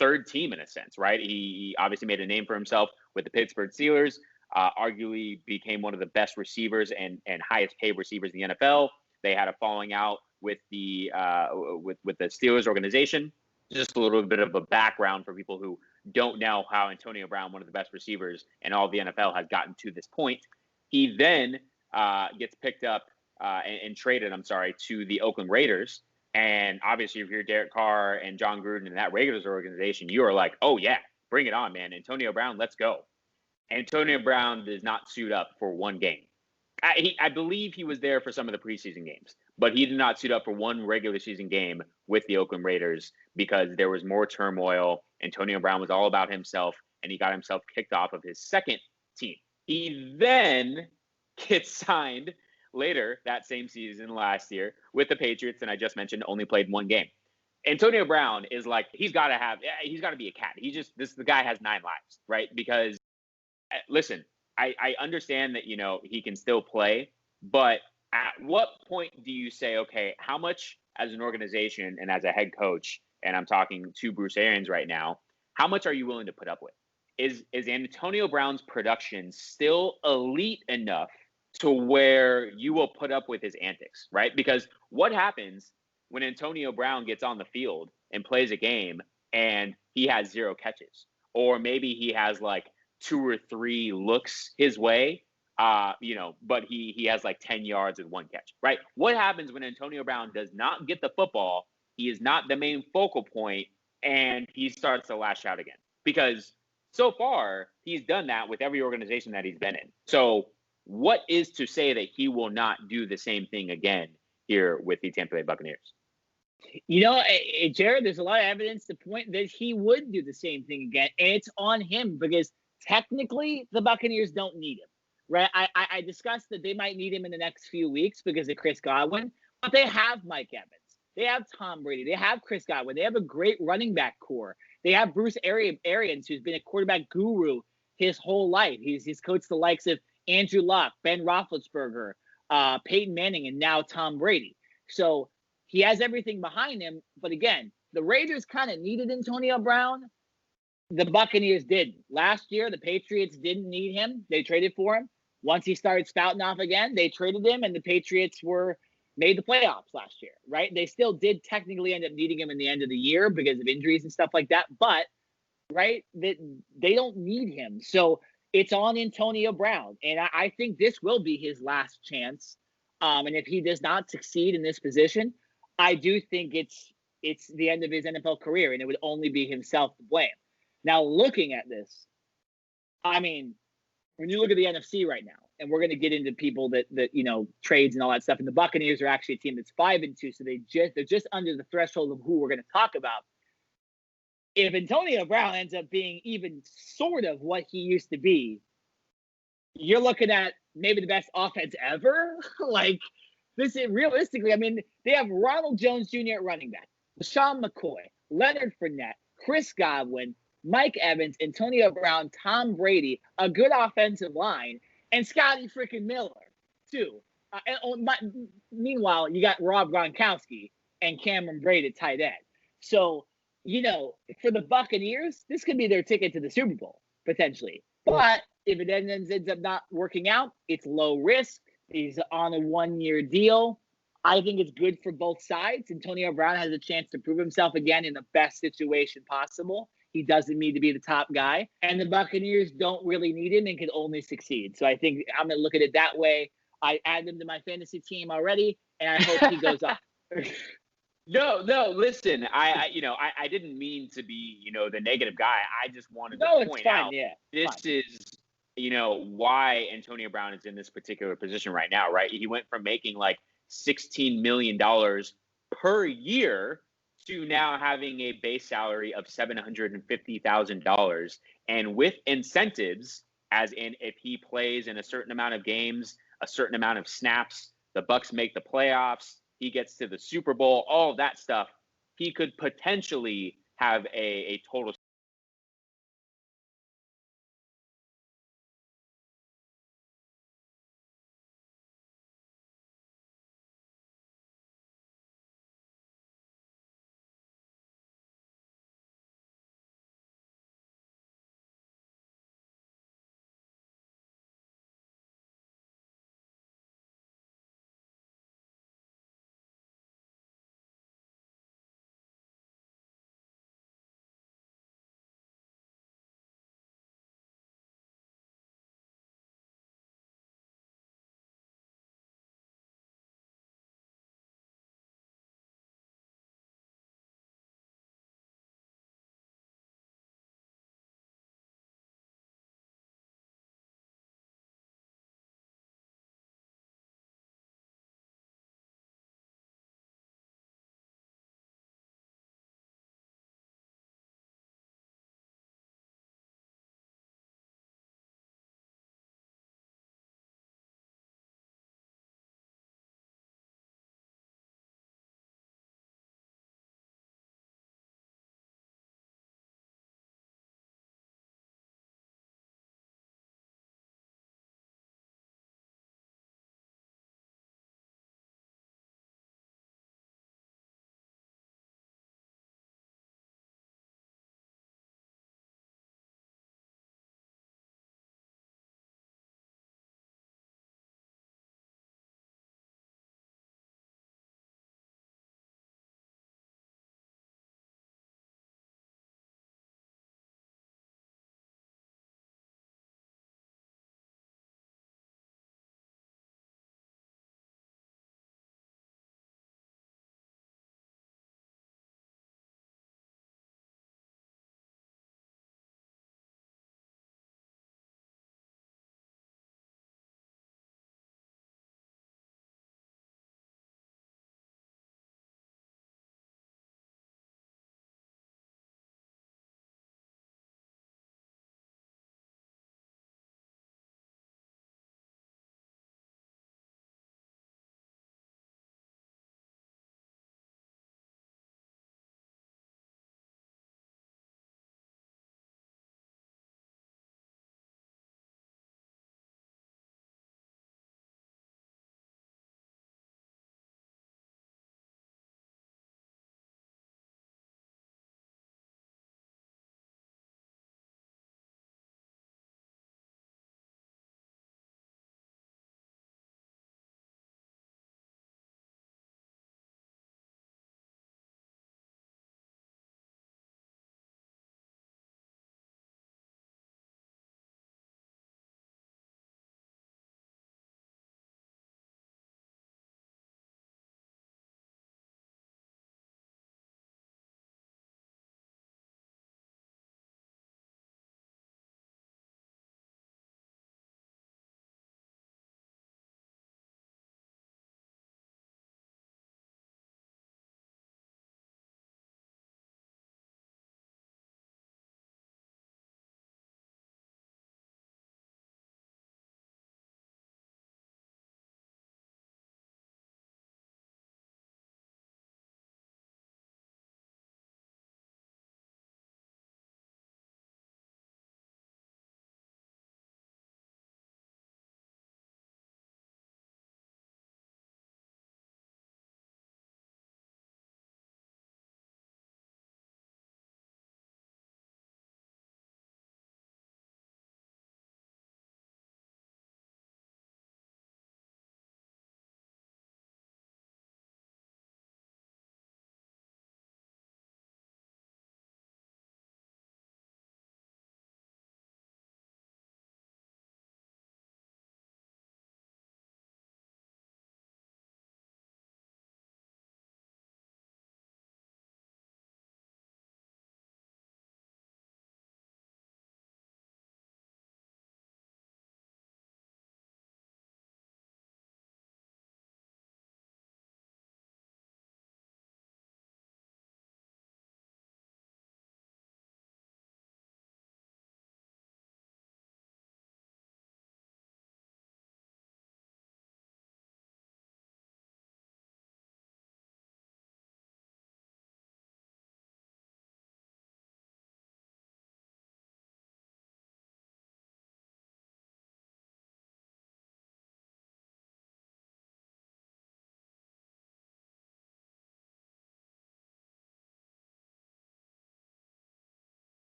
third team in a sense, right? He obviously made a name for himself with the Pittsburgh Steelers, arguably became one of the best receivers and highest paid receivers in the NFL. They had a falling out with the Steelers organization. Just a little bit of a background for people who don't know how Antonio Brown, one of the best receivers in all of the NFL, has gotten to this point. He then gets picked up and traded, to the Oakland Raiders. And obviously, if you're Derek Carr and John Gruden and that Raiders organization, you are like, oh, yeah, bring it on, man. Antonio Brown, let's go. Antonio Brown does not suit up for one game. I believe he was there for some of the preseason games, but he did not suit up for one regular season game with the Oakland Raiders because there was more turmoil. Antonio Brown was all about himself, and he got himself kicked off of his second team. He then gets signed later that same season last year with the Patriots, and I just mentioned only played one game. Antonio Brown is like, he's got to be a cat. The guy has 9 lives, right? Because listen, I understand that, he can still play, but at what point do you say, okay, how much as an organization and as a head coach, and I'm talking to Bruce Arians right now, how much are you willing to put up with? Is Antonio Brown's production still elite enough to where you will put up with his antics, right? Because what happens when Antonio Brown gets on the field and plays a game and he has 0 catches, or maybe he has like 2 or 3 looks his way, but he has like 10 yards with 1 catch, right? What happens when Antonio Brown does not get the football? He is not the main focal point, and he starts to lash out again. Because so far, he's done that with every organization that he's been in. So what is to say that he will not do the same thing again here with the Tampa Bay Buccaneers? Jared, there's a lot of evidence to point that he would do the same thing again, and it's on him because technically the Buccaneers don't need him, right? I discussed that they might need him in the next few weeks because of Chris Godwin, but they have Mike Evans. They have Tom Brady. They have Chris Godwin. They have a great running back core. They have Bruce Arians, who's been a quarterback guru his whole life. He's coached the likes of Andrew Luck, Ben Roethlisberger, Peyton Manning, and now Tom Brady. So he has everything behind him. But again, the Raiders kind of needed Antonio Brown. The Buccaneers didn't. Last year, the Patriots didn't need him. They traded for him. Once he started spouting off again, they traded him, and the Patriots made the playoffs last year, right? They still did technically end up needing him in the end of the year because of injuries and stuff like that. But, right, they don't need him. So it's on Antonio Brown. And I think this will be his last chance. And if he does not succeed in this position, I do think it's the end of his NFL career, and it would only be himself to blame. Now, looking at this, I mean, when you look at the NFC right now, and we're going to get into people that trades and all that stuff, and the Buccaneers are actually a team that's 5-2, so they're just under the threshold of who we're going to talk about. If Antonio Brown ends up being even sort of what he used to be, you're looking at maybe the best offense ever. Like, this is realistically, I mean, they have Ronald Jones Jr. at running back, LaShawn McCoy, Leonard Fournette, Chris Godwin, Mike Evans, Antonio Brown, Tom Brady, a good offensive line, and Scotty freaking Miller, too. Meanwhile, you got Rob Gronkowski and Cameron Brate at tight end. So, for the Buccaneers, this could be their ticket to the Super Bowl, potentially. But if it ends up not working out, it's low risk. He's on a 1-year deal. I think it's good for both sides. Antonio Brown has a chance to prove himself again in the best situation possible. He doesn't need to be the top guy. And the Buccaneers don't really need him and can only succeed. So I think I'm going to look at it that way. I add him to my fantasy team already, and I hope he goes off. No, listen, I didn't mean to be, the negative guy. I just wanted to It's point fine. out Yeah, this fine. is, why Antonio Brown is in this particular position right now, right? He went from making like $16 million per year to now having a base salary of $750,000. And with incentives, as in if he plays in a certain amount of games, a certain amount of snaps, the Bucs make the playoffs, he gets to the Super Bowl, all of that stuff, he could potentially have a total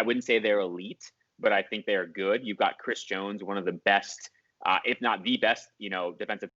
wouldn't say they're elite, but I think they are good. You've got Chris Jones, one of the best, if not the best, defensive.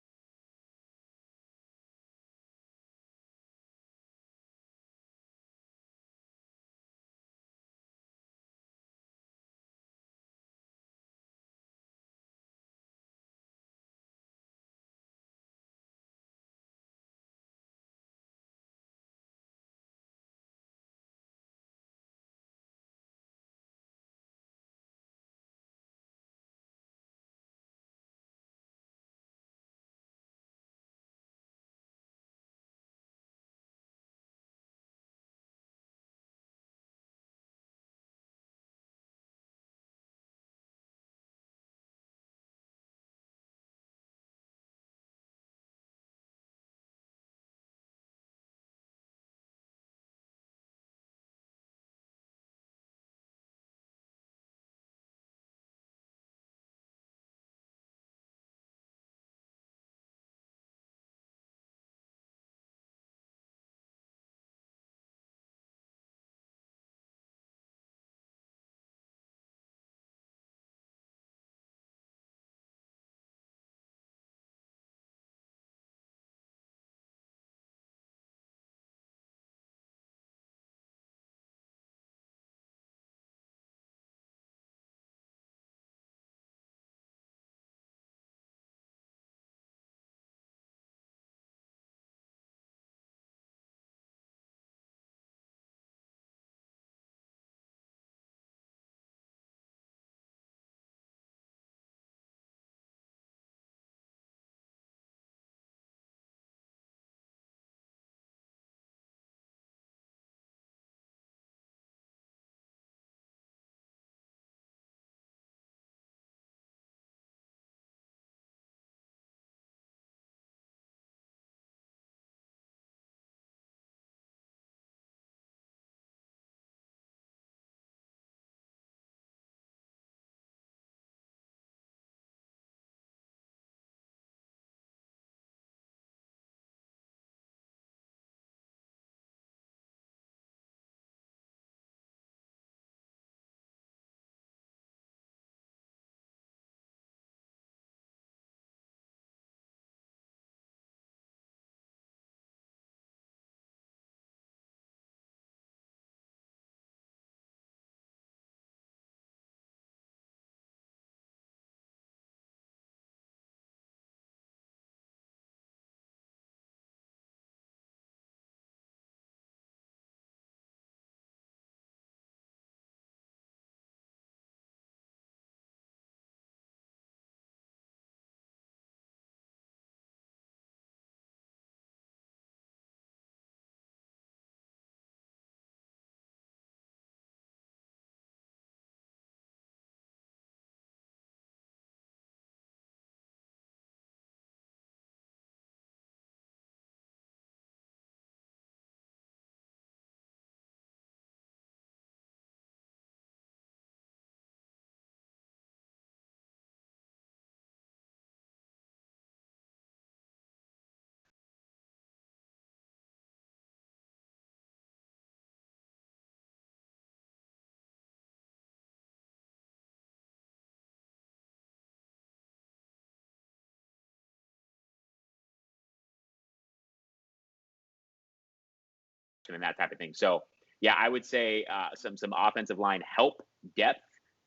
And that type of thing. So yeah, I would say some offensive line help depth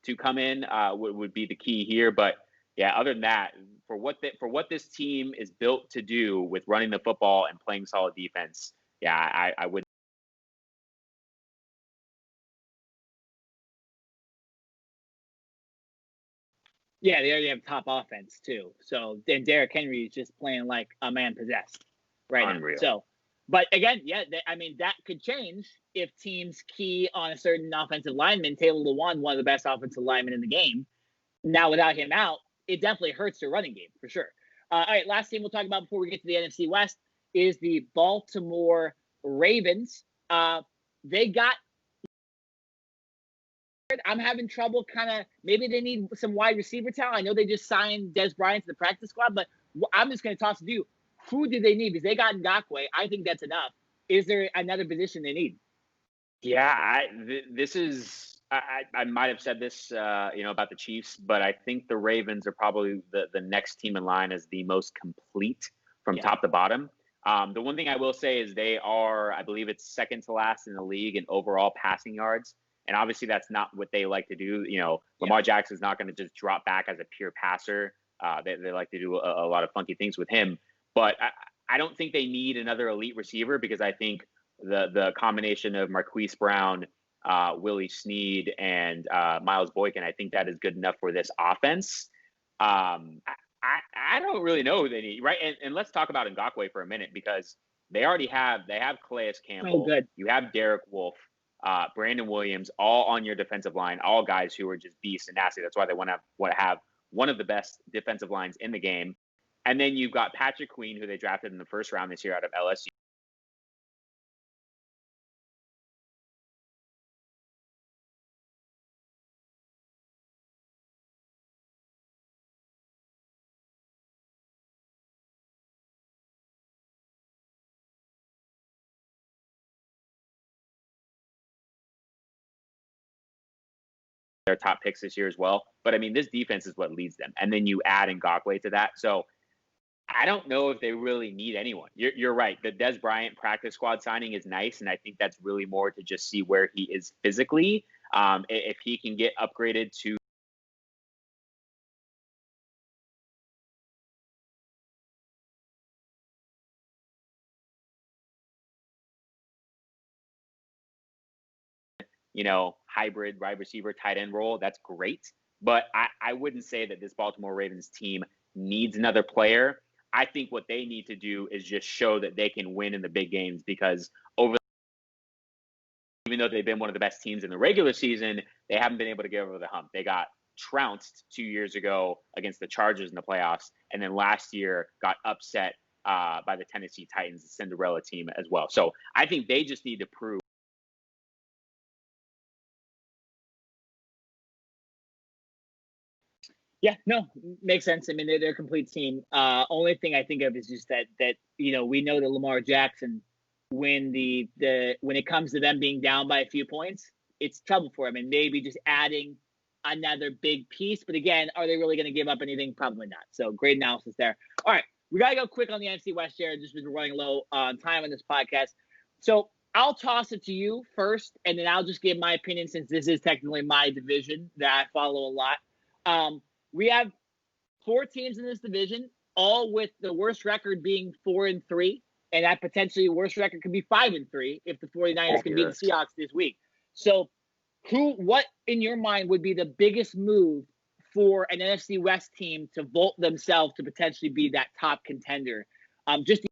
to come in would be the key here. But yeah, other than that, for what this team is built to do with running the football and playing solid defense, yeah, I would. Yeah, they already have top offense too. So then Derrick Henry is just playing like a man possessed right now. Unreal. So, but again, yeah, I mean that could change if teams key on a certain offensive lineman. Taylor Lewan, one of the best offensive linemen in the game. Now without him out, it definitely hurts their running game for sure. All right, last team we'll talk about before we get to the NFC West is the Baltimore Ravens. They got. I'm having trouble kind of maybe they need some wide receiver talent. I know they just signed Des Bryant to the practice squad, but I'm just going to toss it to you. Who do they need? Because they got Ngakoue. I think that's enough. Is there another position they need? Yeah, this is I might have said this, about the Chiefs, but I think the Ravens are probably the next team in line as the most complete from top to bottom. The one thing I will say is they are, I believe it's second to last in the league in overall passing yards. And obviously that's not what they like to do. Lamar Jackson is not going to just drop back as a pure passer. They like to do a lot of funky things with him. But I don't think they need another elite receiver, because I think the combination of Marquise Brown, Willie Snead, and Miles Boykin, I think that is good enough for this offense. I don't really know who they need, right? And let's talk about Ngakoue for a minute, because they have Calais Campbell. Oh, good. You have Derek Wolfe, Brandon Williams, all on your defensive line, all guys who are just beasts and nasty. That's why they want to have one of the best defensive lines in the game. And then you've got Patrick Queen, who they drafted in the first round this year out of LSU. Their top picks this year as well. But I mean, this defense is what leads them. And then you add Ngakoue to that. So I don't know if they really need anyone. You're right. The Des Bryant practice squad signing is nice, and I think that's really more to just see where he is physically. If he can get upgraded to hybrid wide receiver, tight end role, that's great. But I wouldn't say that this Baltimore Ravens team needs another player. I think what they need to do is just show that they can win in the big games, because even though they've been one of the best teams in the regular season, they haven't been able to get over the hump. They got trounced 2 years ago against the Chargers in the playoffs, and then last year got upset by the Tennessee Titans, the Cinderella team as well. So I think they just need to prove. Yeah, no, makes sense. I mean, they're a complete team. Only thing I think of is just that we know that Lamar Jackson, when when it comes to them being down by a few points, it's trouble for him. And maybe just adding another big piece. But again, are they really going to give up anything? Probably not. So great analysis there. All right, we got to go quick on the NFC West here. Just been running low on time on this podcast. So I'll toss it to you first, and then I'll just give my opinion, since this is technically my division that I follow a lot. We have 4 teams in this division, all with the worst record being 4-3, and that potentially worst record could be 5-3 if the 49ers can beat the Seahawks this week. So what in your mind would be the biggest move for an NFC West team to vault themselves to potentially be that top contender? Just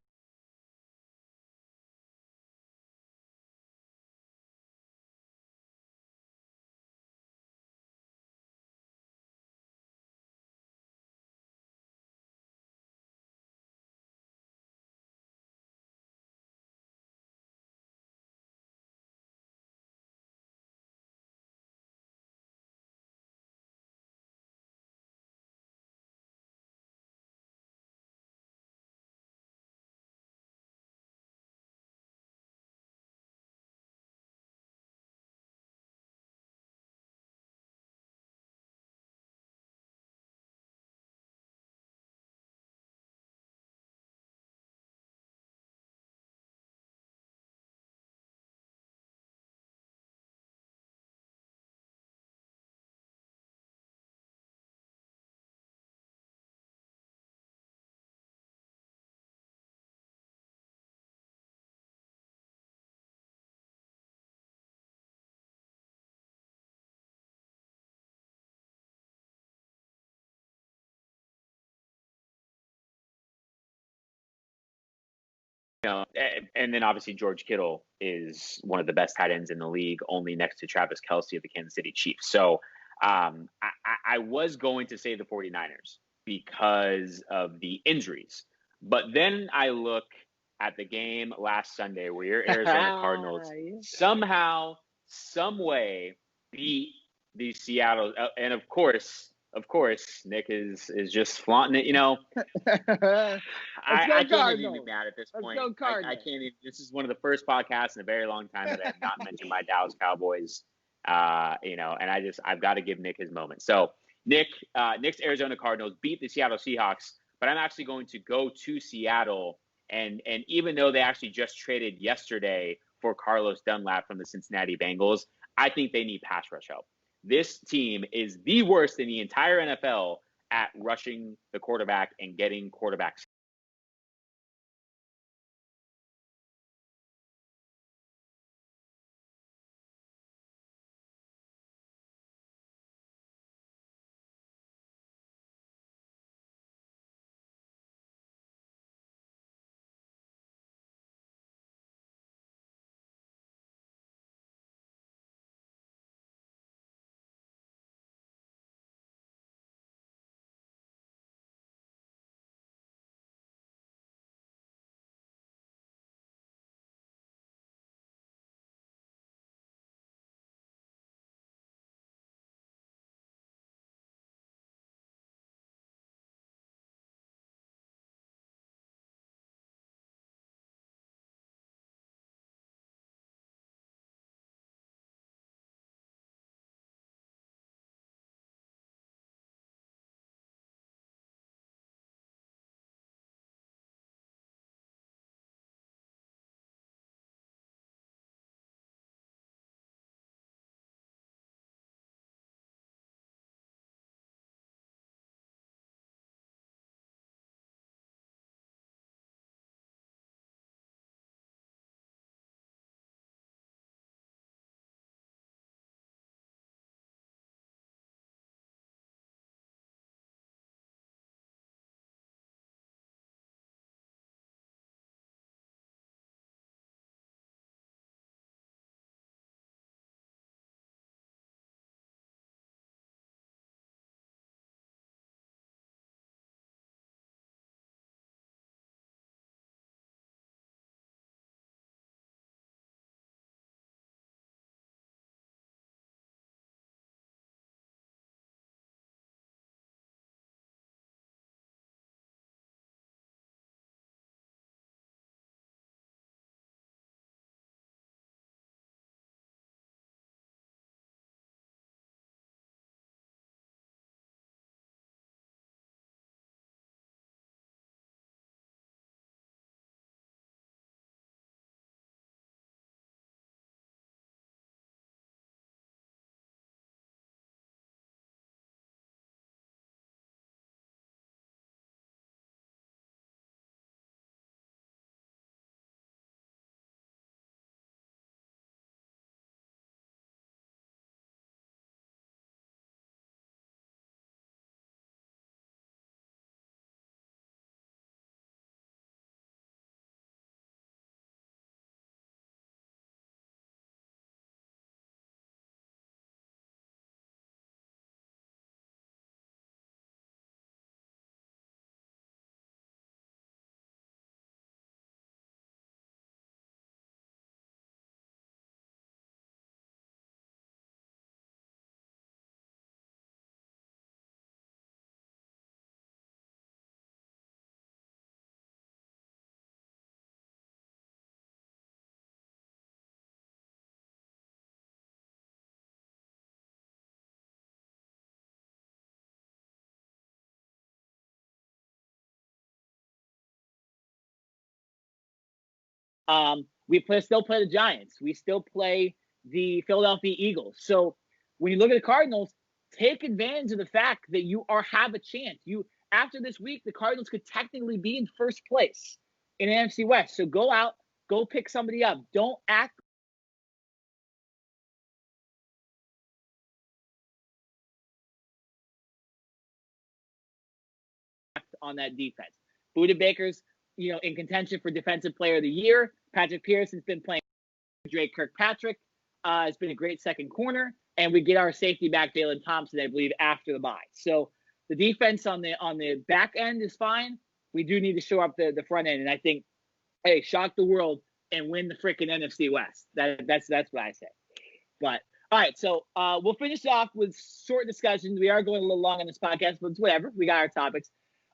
And then obviously George Kittle is one of the best tight ends in the league, only next to Travis Kelce of the Kansas City Chiefs. So I was going to say the 49ers because of the injuries. But then I look at the game last Sunday where your Arizona Cardinals somehow, some way beat the Seattle. And of course, Nick is just flaunting it. I can't even be mad at this point. I can't even. This is one of the first podcasts in a very long time that I have not mentioned my Dallas Cowboys. And I've got to give Nick his moment. So Nick's Arizona Cardinals beat the Seattle Seahawks, but I'm actually going to go to Seattle. And even though they actually just traded yesterday for Carlos Dunlap from the Cincinnati Bengals, I think they need pass rush help. This team is the worst in the entire NFL at rushing the quarterback and getting quarterbacks. We still play the Giants. We still play the Philadelphia Eagles. So when you look at the Cardinals, take advantage of the fact that you have a chance. After this week, the Cardinals could technically be in first place in the NFC West. So go out, go pick somebody up. Don't act on that defense. Buda Baker's, in contention for Defensive Player of the Year. Patrick Pearson's been playing. Drake Kirkpatrick has been a great second corner, and we get our safety back, Jalen Thompson, I believe, after the bye. So the defense on the back end is fine. We do need to show up the front end, and I think, hey, shock the world and win the freaking NFC West. That's what I say. But all right, so we'll finish off with short discussions. We are going a little long on this podcast, but it's whatever. We got our topics.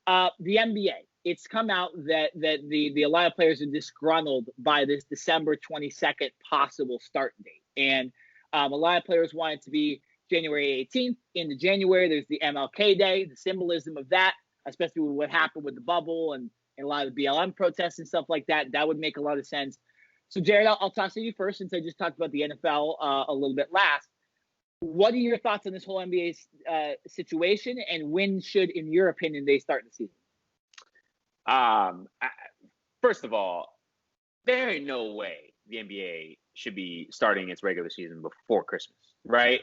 The NBA. It's come out that the a lot of players are disgruntled by this December 22nd possible start date. And A lot of players want it to be January 18th into January. There's the MLK Day, the symbolism of that, especially with what happened with the bubble and a lot of the BLM protests and stuff like that. That would make a lot of sense. So, Jared, I'll toss to you first, since I just talked about the NFL a little bit last. What are your thoughts on this whole NBA situation, and when should, in your opinion, they start the season? First of all, there ain't no way the NBA should be starting its regular season before Christmas, right?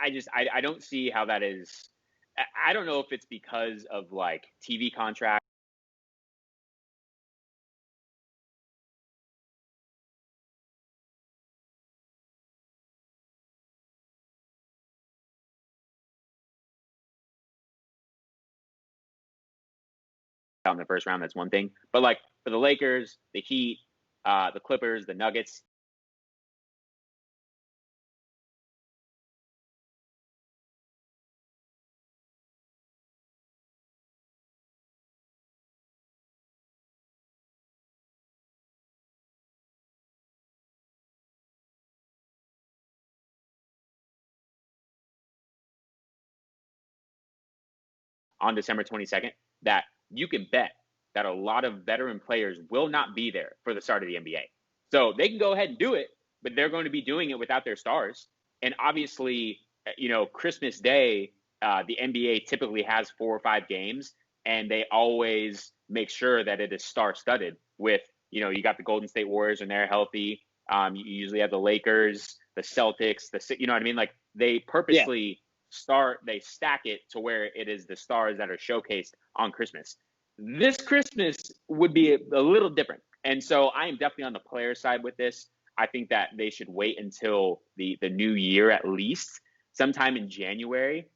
I don't see how that is. I don't know if it's because of like TV contracts out in the first round. That's one thing, but like for the Lakers, the Heat, the Clippers, the Nuggets, on December 22nd, that you can bet that a lot of veteran players will not be there for the start of the NBA. So they can go ahead and do it, but they're going to be doing it without their stars. And obviously, Christmas Day, the NBA typically has 4 or 5 games, and they always make sure that it is star-studded with, you got the Golden State Warriors and they're healthy. You usually have the Lakers, the Celtics, you know what I mean? Like they purposely they stack it to where it is the stars that are showcased on Christmas. This Christmas would be a little different. And so I am definitely on the player side with this. I think that they should wait until the new year, at least sometime in January,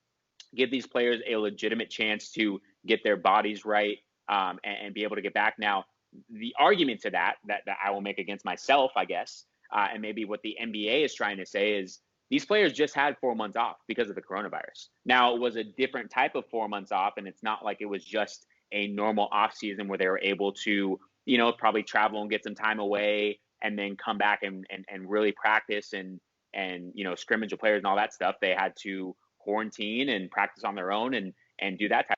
give these players a legitimate chance to get their bodies right, and be able to get back. Now, the argument to that I will make against myself, I guess, and maybe what the NBA is trying to say is these players just had 4 months off because of the coronavirus. Now, it was a different type of 4 months off, and it's not like it was just a normal off season where they were able to, probably travel and get some time away and then come back and really practice and scrimmage with players and all that stuff. They had to quarantine and practice on their own and do that type